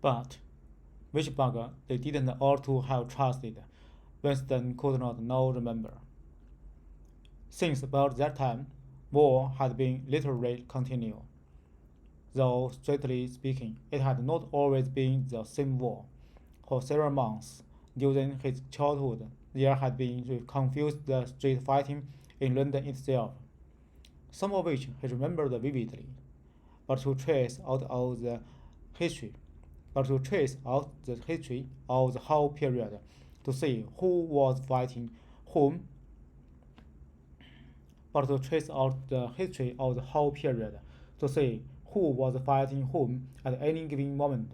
But which bug they didn't ought to have trusted, Winston could not now remember. Since about that time, war had been literally continual. Though strictly speaking, it had not always been the same war. For several months during his childhood, there had been confused street fighting in London itself, some of which he remembered vividly. But to trace out of the history, but to trace out the history of the whole period, to see who was fighting whom, but to trace out the history of the whole period, to see who was fighting whom at any given moment,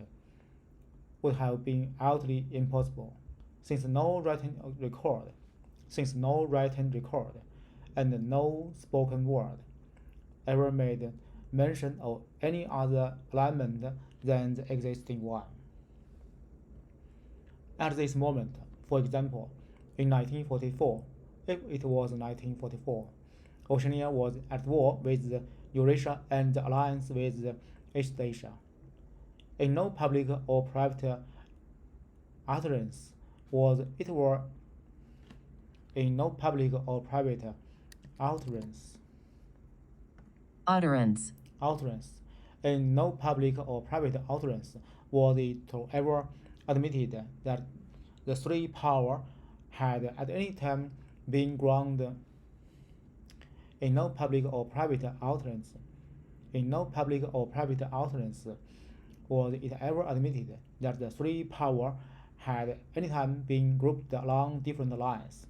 would have been utterly impossible, since no written record, and no spoken word ever made mention of any other alignment than the existing one. At this moment, for example, in 1944, if it was 1944, Oceania was at war with Eurasia and the alliance with East Asia. In no public or private utterance was it were in no public or private utterance Utterance. utterance in no public or private utterance was it ever admitted that the three power had at any time been ground in no public or private utterance was it ever admitted that the three power had any time been grouped along different lines.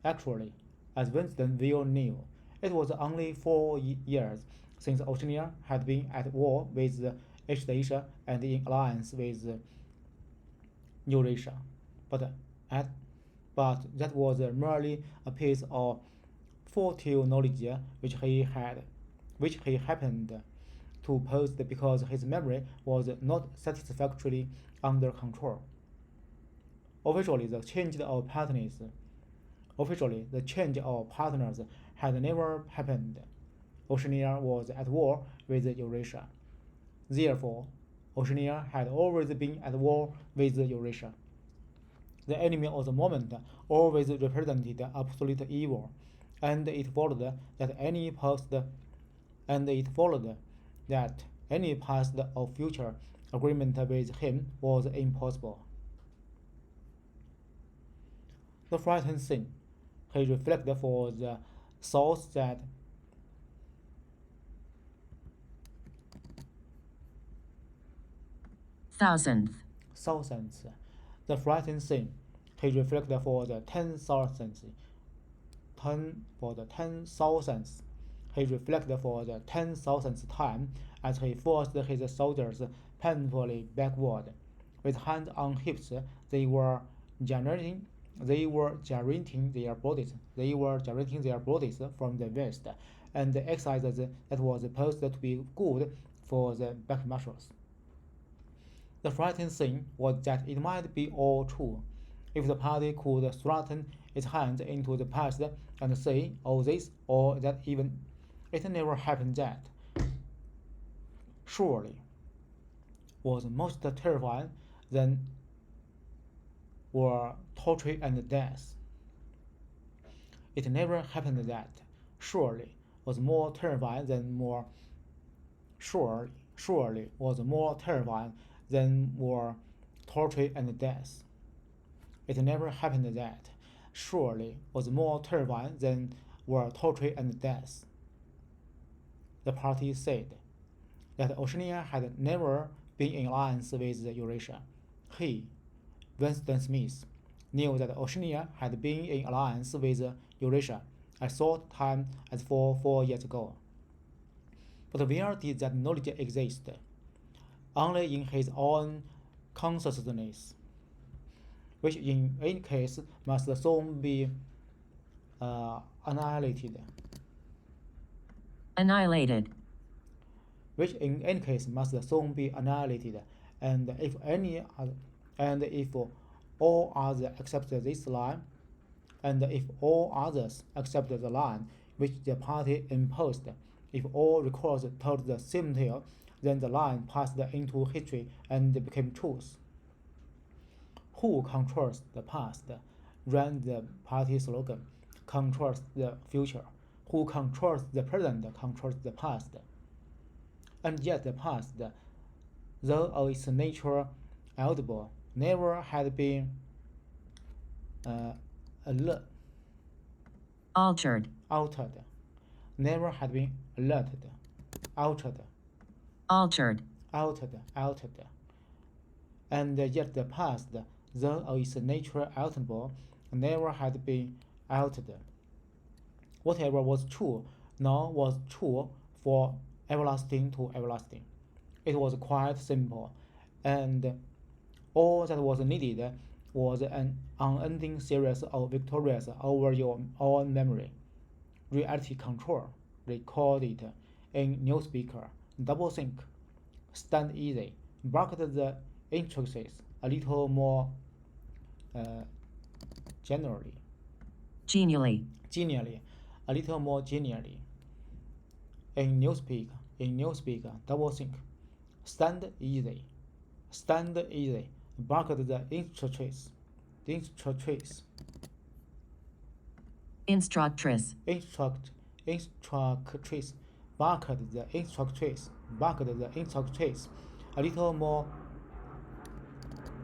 Actually, as Winston well knew, it was only 4 years since Oceania had been at war with East Asia and in alliance with Eurasia. But, at, but that was merely a piece of fortuitous knowledge which he happened to possess because his memory was not satisfactorily under control. Officially, the change of partners had never happened. Oceania was at war with Eurasia. Therefore, Oceania had always been at war with Eurasia. The enemy of the moment always represented absolute evil, and it followed that any past or future agreement with him was impossible. The frightened thing, he reflected for the thoughts that Thousandth. the frightened thing, he reflected for the 10,000th. He reflected for the 10,000th time as he forced his soldiers painfully backward. With hands on hips, they were gyrating their bodies. From the west, and the exercise that was supposed to be good for the back muscles. The frightening thing was that it might be all true. If the party could thrust its hand into the past and say, "Oh, this or that," even it never happened that. Surely, was most terrifying than were torture and death. It never happened that. Surely, was more terrifying than more. Surely was more terrifying than were torture and death. It never happened that. Surely was more terrifying than were torture and death. The party said that Oceania had never been in alliance with Eurasia. He, Winston Smith, knew that Oceania had been in alliance with Eurasia a short time as 4 years ago. But where did that knowledge exist? Only in his own consciousness, which in any case must soon be annihilated. Which in any case must soon be annihilated, and if all others accept this line, and if all others accept the line which the party imposed, if all records told the same tale, then the line passed into history and became truth. Who controls the past? Ran the party slogan. Controls the future. Who controls the present controls the past. And yet the past, though its nature audible, never had been altered, never had been alerted, altered, and yet the past, though its nature alternable, never had been altered. Whatever was true now was true for everlasting to everlasting. It was quite simple, and all that was needed was an unending series of victories over your own memory. Reality control, record it in newspeaker, double think, stand easy, barked the intricacies a little more genially, a little more genially. In newspeaker, double think, stand easy, barked the instructress, instructress, barked the instructress, a little more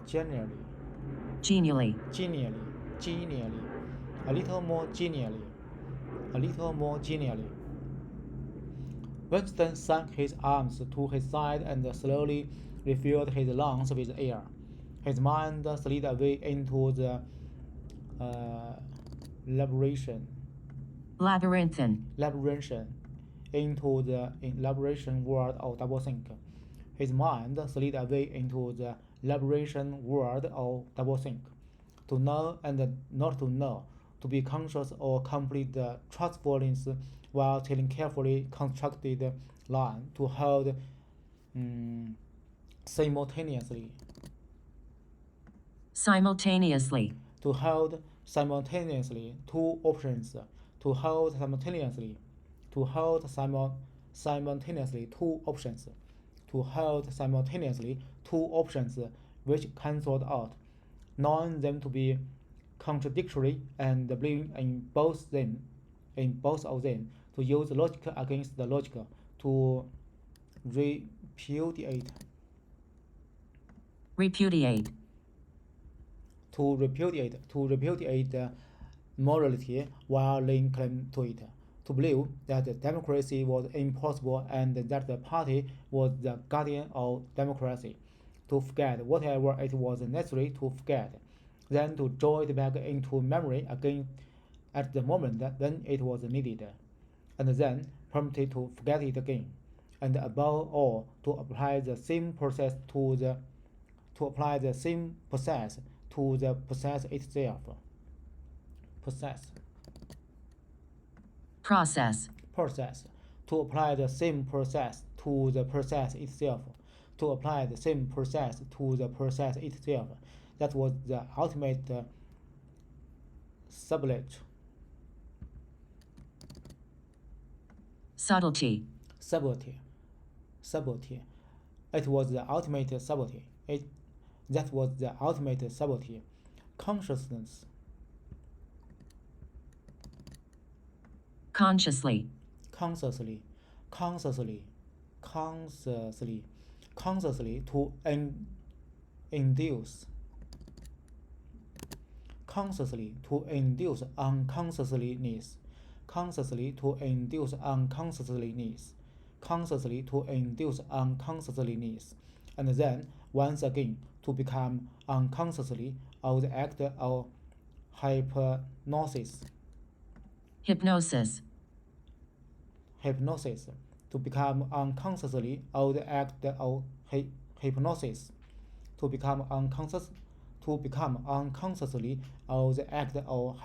genially, a little more genially. Winston sank his arms to his side and slowly refilled his lungs with air. His mind slid away into the labyrinthine world of doublethink. His mind slid away into the labyrinthine world of doublethink. To know and not to know, to be conscious or complete trustfulness while telling carefully constructed line, to hold simultaneously, to hold simultaneously two options, to hold simultaneously two options which cancelled out, knowing them to be contradictory and believing in both of them, to use logic against the logic, to repudiate morality while laying claim to it, to believe that democracy was impossible and that the party was the guardian of democracy, to forget whatever it was necessary to forget, then to draw it back into memory again at the moment when it was needed, and then promptly to forget it again, and above all to apply the same process to the process itself. To apply the same process to the process itself. That was the ultimate subtlety. It was the ultimate subtlety. That was the ultimate subtlety. Consciously, to induce unconsciousness, and then once again to become unconsciously of the act of hypnosis, to become unconsciously of the act of hypnosis, to become unconsciously of the act of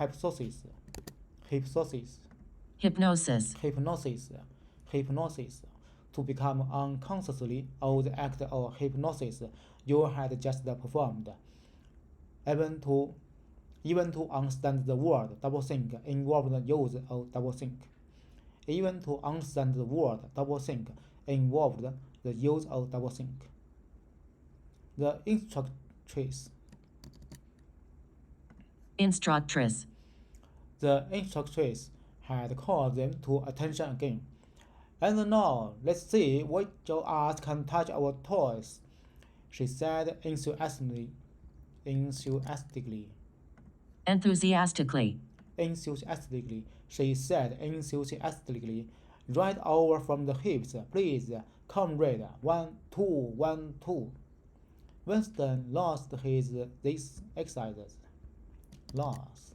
hypnosis, to become unconsciously of the act of hypnosis you had just performed. Even to understand the word doublethink involved the use of doublethink. the use of doublethink. The instructress. Instructress. The instructress had called them to attention again. And now, let's see what your eyes can touch our toys, she said enthusiastically. Enthusiastically. Enthusiastically, she said enthusiastically. Right over from the hips, please, comrade. 1, 2, 1, 2. Winston lost these exercises. Lost.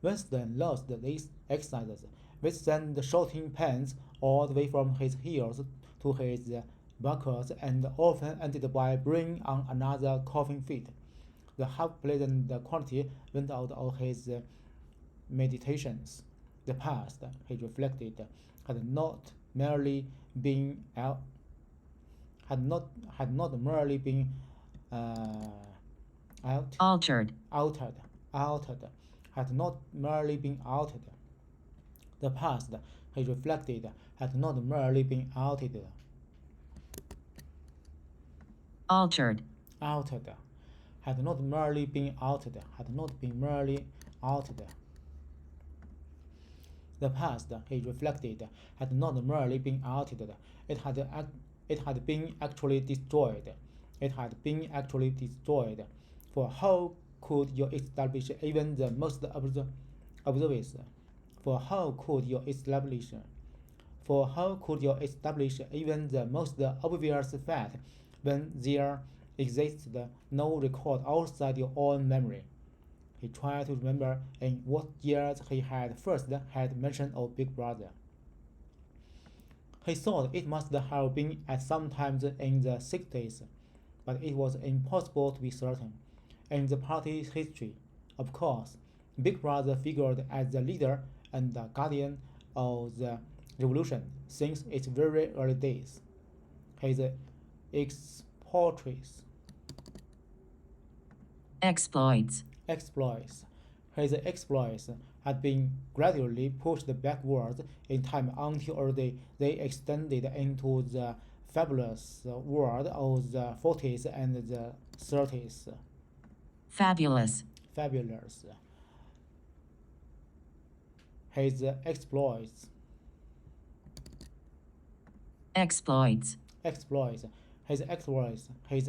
Winston lost these exercises, which sent shooting pains all the way from his heels to his buckles and often ended by bringing on another coughing fit. The half-pleasant quality went out of his meditations. The past, he reflected, had not merely been altered. Had not merely been altered. The past, he reflected, had not merely been altered. Altered. Had not merely been altered. The past, he reflected, had not merely been altered. It had been actually destroyed. For how could you establish even the most obvious? For how could you establish even the most obvious fact when there existed no record outside your own memory? He tried to remember in what years he had first had mention of Big Brother. He thought it must have been at some time in the 60s, but it was impossible to be certain. In the party's history, of course, Big Brother figured as the leader and the guardian of the revolution since its very early days. His exploits. His exploits had been gradually pushed backwards in time until they extended into the fabulous world of the 40s and the 30s. Fabulous. His exploits. His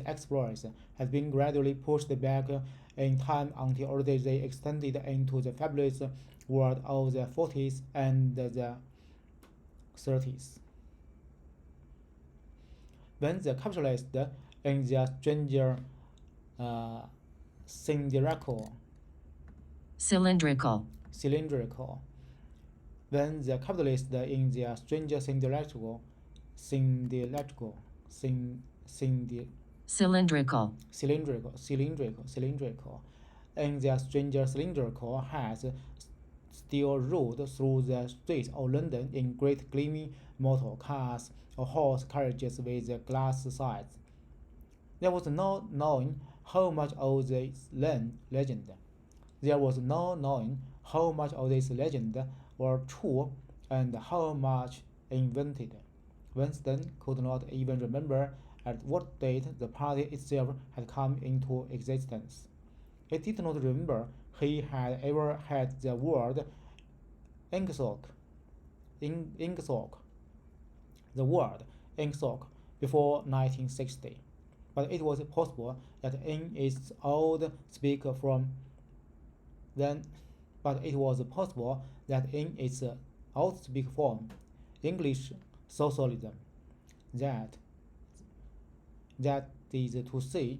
exploits had been gradually pushed back in time until they extended into the fabulous world of the 40s and the 30s. When the capitalists in their stranger cylindrical. When the capitalists in their stranger cylindrical. And their stranger cylindrical hats still ruled through the streets of London in great gleaming motor cars or horse carriages with glass sides. There was no knowing how much of this legend. Were true and how much invented. Winston could not even remember at what date the party itself had come into existence. He did not remember he had ever had the word inksock before 1960, but it was possible that in its old speak form English socialism, that is to say,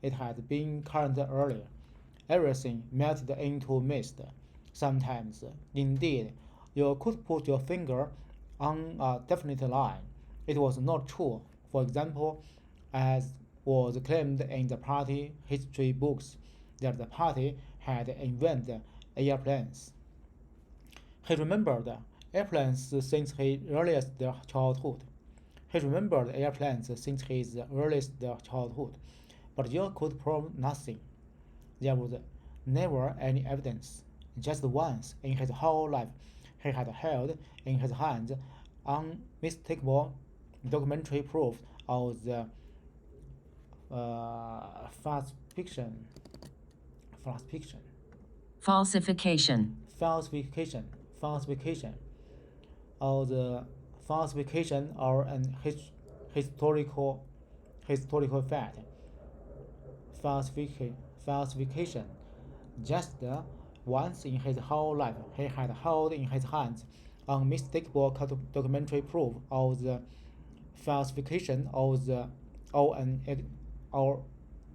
it had been current earlier. Everything melted into mist. Sometimes, indeed, you could put your finger on a definite line. It was not true. For example, as was claimed in the party history books, that the party had invented airplanes. He remembered airplanes since his earliest childhood. But you could prove nothing. There was never any evidence. Just once in his whole life, he had held in his hands unmistakable documentary proof of the falsification, falsification, falsification, falsification, falsification, or the falsification or an historical fact. Falsification. Just once in his whole life, he had held in his hands unmistakable documentary proof of the falsification of the or an or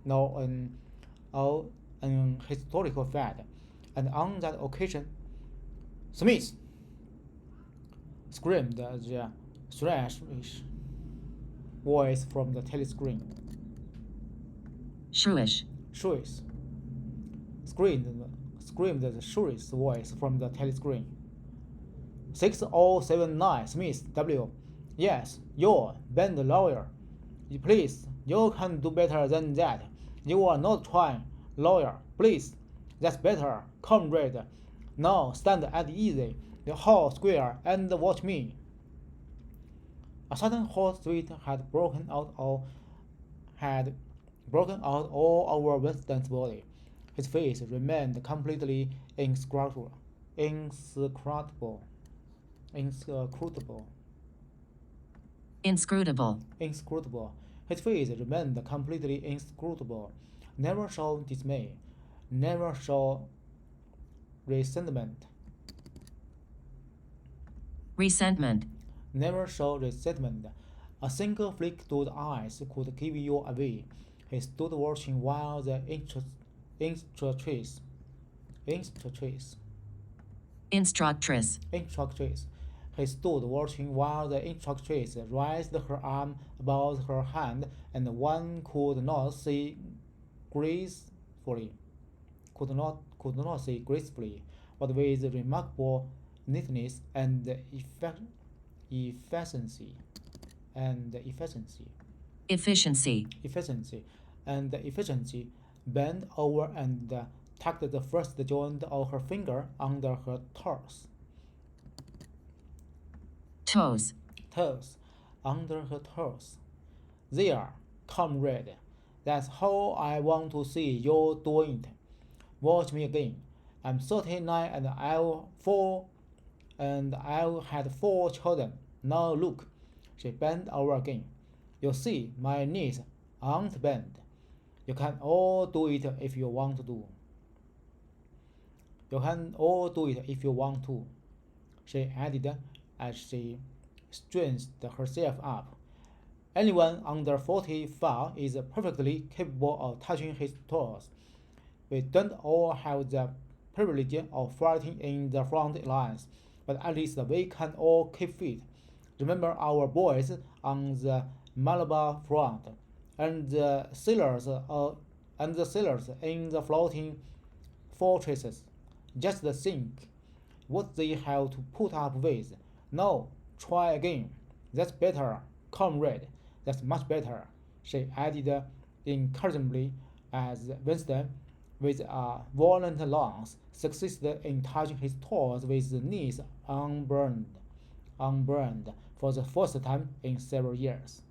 no an or an historical fact, and on that occasion, Smith screamed the thrash voice from the telescreen. shrewish, Shrieks. Screamed the shriek voice from the telescreen. 6079 Smith W. Yes, you're Ben the lawyer. Please, you can do better than that. You are not trying, lawyer. Please, that's better, comrade. Now stand at easy, the hall square, and watch me. A sudden hot sweat had broken out all over Winston's body. His face remained completely inscrutable. Inscrutable. Inscrutable. inscrutable, Inscrutable. His face remained completely inscrutable. Never show dismay. Never show resentment. resentment, Never show resentment. A single flick to the eyes could give you away. He stood watching while the instructress instructress, He stood watching while the instructress raised her arm above her hand, and one could not see gracefully, but with remarkable neatness and efficiency, efficiency, bent over and tucked the first joint of her finger under her toes, under her toes. There, comrade. That's how I want to see you doing it. Watch me again. I'm 39 and I've had 4 children. Now look. She bent over again. You see, my knees aren't bent. You can all do it if you want to. You can all do it if you want to, she added as she straightened herself up. Anyone under 45 is perfectly capable of touching his toes. We don't all have the privilege of fighting in the front lines, but at least we can all keep fit. Remember our boys on the Malabar front, and the sailors in the floating fortresses. Just think what they have to put up with. No, try again. That's better, comrade. That's much better, she added encouragingly as Winston, with a violent lunge, succeeded in touching his toes with the knees unburned for the first time in several years.